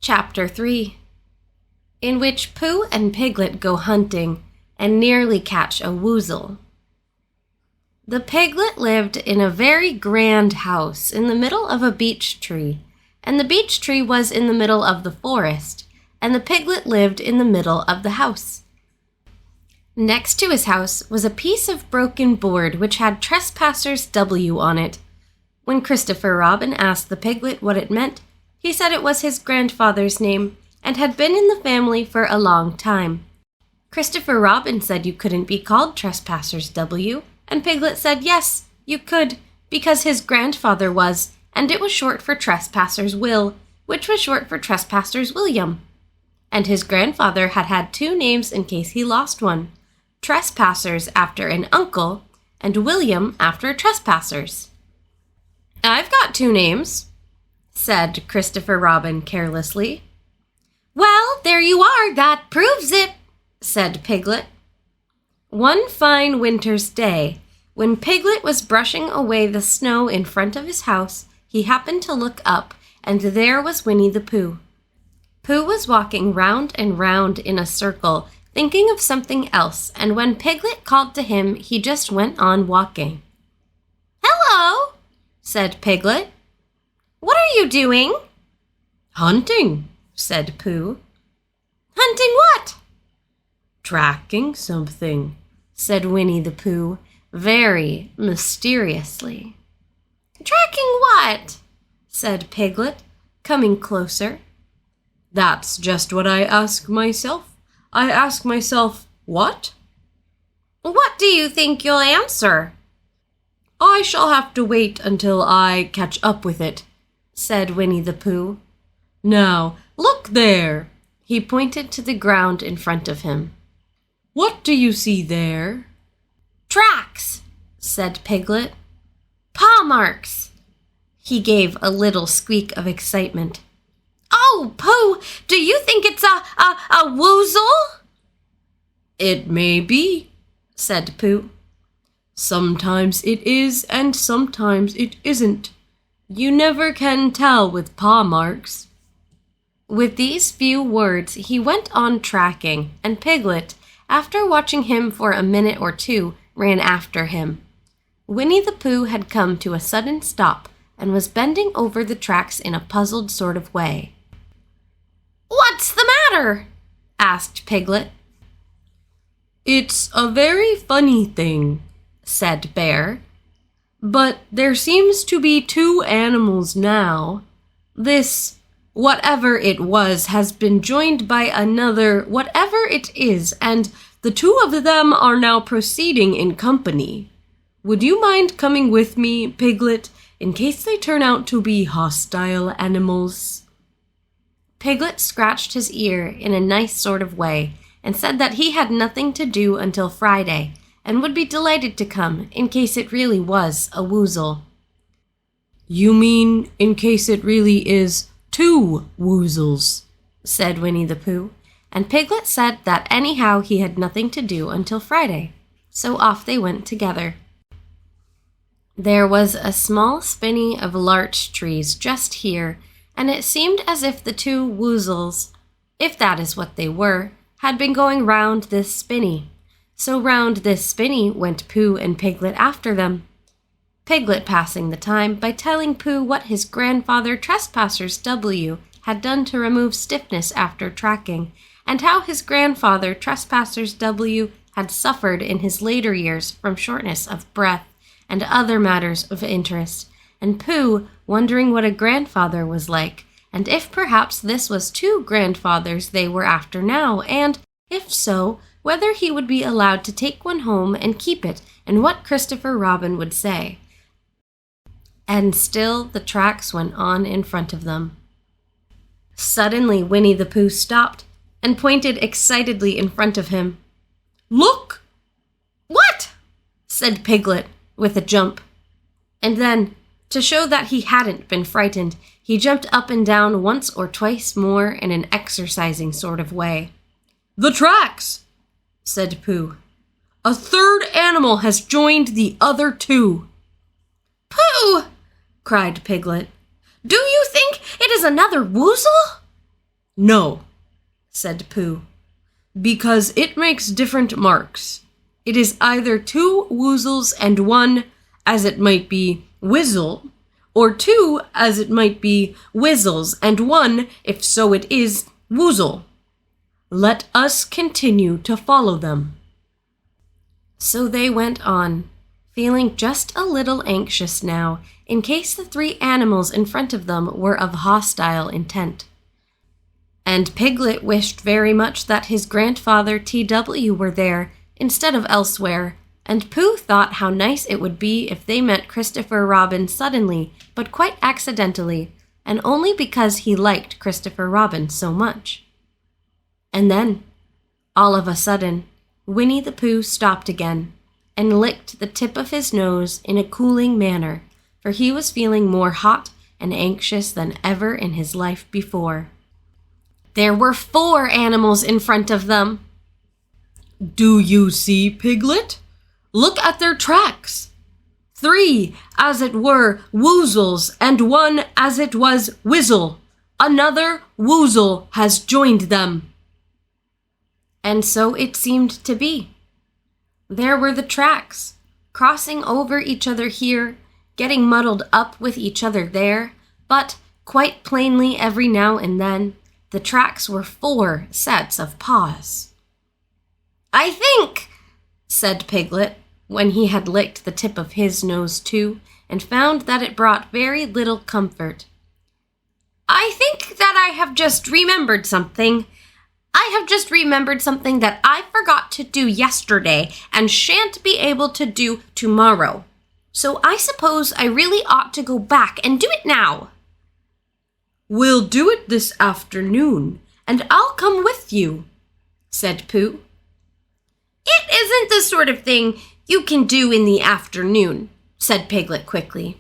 Chapter 3, in which Pooh and Piglet go hunting and nearly catch a woozle. The piglet lived in a very grand house in the middle of a beech tree, and the beech tree was in the middle of the forest, and the piglet lived in the middle of the house. Next to his house was a piece of broken board which had Trespassers W on it. When Christopher Robin asked the piglet what it meant, he said it was his grandfather's name and had been in the family for a long time. Christopher Robin said you couldn't be called Trespassers W, and Piglet said yes, you could, because his grandfather was, and it was short for Trespassers Will, which was short for Trespassers William. And his grandfather had had two names in case he lost one, Trespassers after an uncle, and William after Trespassers. "I've got two names," said Christopher Robin carelessly. "Well, there you are, that proves it," said Piglet. One fine winter's day, when Piglet was brushing away the snow in front of his house, he happened to look up, and there was Winnie the Pooh. Pooh was walking round and round in a circle, thinking of something else, and when Piglet called to him, he just went on walking. "Hello," said Piglet. "What are you doing?" "Hunting," said Pooh. "Hunting what?" "Tracking something," said Winnie the Pooh, very mysteriously. "Tracking what?" said Piglet, coming closer. "That's just what I ask myself. I ask myself, what?" "What do you think you'll answer?" "I shall have to wait until I catch up with it," said Winnie the Pooh. "Now, look there." He pointed to the ground in front of him. "What do you see there?" "Tracks," said Piglet. "Paw marks." He gave a little squeak of excitement. "Oh, Pooh, do you think it's a woozle?" "It may be," said Pooh. "Sometimes it is and sometimes it isn't. You never can tell with paw marks." With these few words, he went on tracking, and Piglet, after watching him for a minute or two, ran after him. Winnie the Pooh had come to a sudden stop and was bending over the tracks in a puzzled sort of way. "What's the matter?" asked Piglet. "It's a very funny thing," said Bear. "But there seems to be two animals now. This, whatever it was, has been joined by another, whatever it is, and the two of them are now proceeding in company. Would you mind coming with me, Piglet, in case they turn out to be hostile animals?" Piglet scratched his ear in a nice sort of way and said that he had nothing to do until Friday and would be delighted to come in case it really was a woozle. "You mean in case it really is two woozles," said Winnie the Pooh, and Piglet said that anyhow he had nothing to do until Friday, so off they went together. There was a small spinney of larch trees just here, and it seemed as if the two woozles, if that is what they were, had been going round this spinney. So round this spinney went Pooh and Piglet after them. Piglet passing the time by telling Pooh what his grandfather Trespassers W had done to remove stiffness after tracking, and how his grandfather Trespassers W had suffered in his later years from shortness of breath and other matters of interest, and Pooh wondering what a grandfather was like, and if perhaps this was two grandfathers they were after now, and, if so, whether he would be allowed to take one home and keep it, and what Christopher Robin would say. And still the tracks went on in front of them. Suddenly Winnie the Pooh stopped and pointed excitedly in front of him. "Look!" "What?" said Piglet with a jump. And then, to show that he hadn't been frightened, he jumped up and down once or twice more in an exercising sort of way. "The tracks!" said Pooh. "A third animal has joined the other two." "Pooh!" cried Piglet. "Do you think it is another woozle?" "No," said Pooh, "because it makes different marks. It is either 2 woozles and 1, as it might be, whizzle, or 2, as it might be, whizzles, and 1, if so it is, woozle. Let us continue to follow them." So they went on, feeling just a little anxious now, in case the 3 animals in front of them were of hostile intent. And Piglet wished very much that his grandfather T.W. were there instead of elsewhere, and Pooh thought how nice it would be if they met Christopher Robin suddenly, but quite accidentally, and only because he liked Christopher Robin so much. And then, all of a sudden, Winnie the Pooh stopped again and licked the tip of his nose in a cooling manner, for he was feeling more hot and anxious than ever in his life before. There were 4 animals in front of them. "Do you see, Piglet? Look at their tracks. 3, as it were, woozles, and 1, as it was, whizzle. Another woozle has joined them." And so it seemed to be. There were the tracks, crossing over each other here, getting muddled up with each other there, but quite plainly every now and then, the tracks were 4 sets of paws. "I think," said Piglet, when he had licked the tip of his nose too, and found that it brought very little comfort. "I think that I have just remembered something. I have just remembered something that I forgot to do yesterday and shan't be able to do tomorrow. So I suppose I really ought to go back and do it now." "We'll do it this afternoon, and I'll come with you," said Pooh. "It isn't the sort of thing you can do in the afternoon," said Piglet quickly.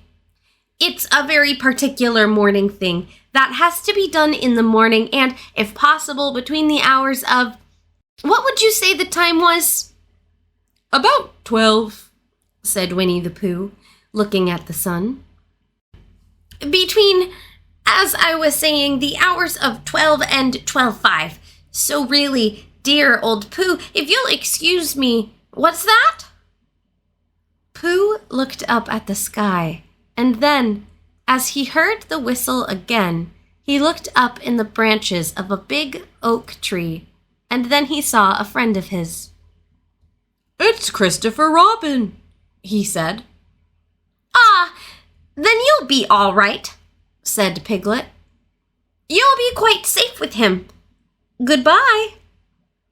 "It's a very particular morning thing that has to be done in the morning and, if possible, between the hours of— what would you say the time was?" "About 12, said Winnie the Pooh, looking at the sun. "Between, as I was saying, the hours of 12 and 12:05. So really, dear old Pooh, if you'll excuse me, what's that?" Pooh looked up at the sky, and then, as he heard the whistle again, he looked up in the branches of a big oak tree, and then he saw a friend of his. "It's Christopher Robin," he said. "Ah, then you'll be all right," said Piglet. "You'll be quite safe with him. Goodbye."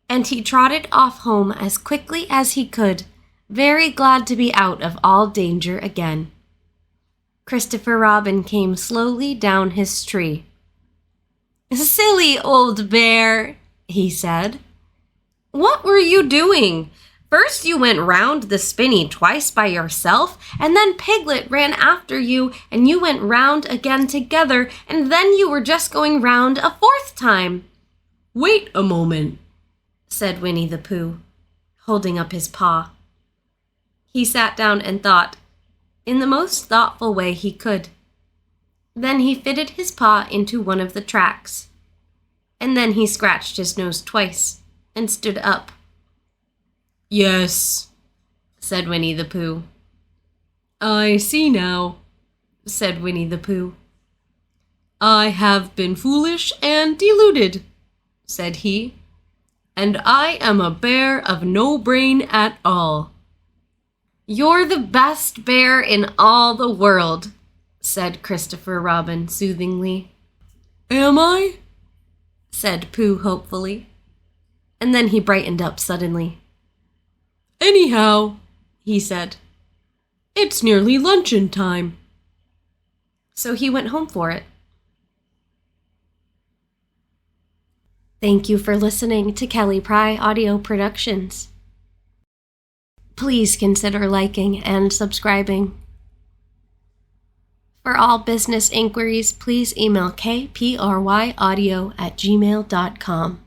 And he trotted off home as quickly as he could, very glad to be out of all danger again. Christopher Robin came slowly down his tree. "Silly old bear," he said. "What were you doing? First you went round the spinney twice by yourself, and then Piglet ran after you, and you went round again together, and then you were just going round a 4th time." "Wait a moment," said Winnie the Pooh, holding up his paw. He sat down and thought, in the most thoughtful way he could. Then he fitted his paw into one of the tracks, and then he scratched his nose twice and stood up. "Yes," said Winnie the Pooh. "I see now," said Winnie the Pooh. "I have been foolish and deluded," said he, "and I am a bear of no brain at all." "You're the best bear in all the world," said Christopher Robin soothingly. "Am I?" said Pooh hopefully, and then he brightened up suddenly. "Anyhow," he said, "it's nearly luncheon time." So he went home for it. Thank you for listening to Kelly Pry Audio Productions. Please consider liking and subscribing. For all business inquiries, please email kpryaudio@gmail.com.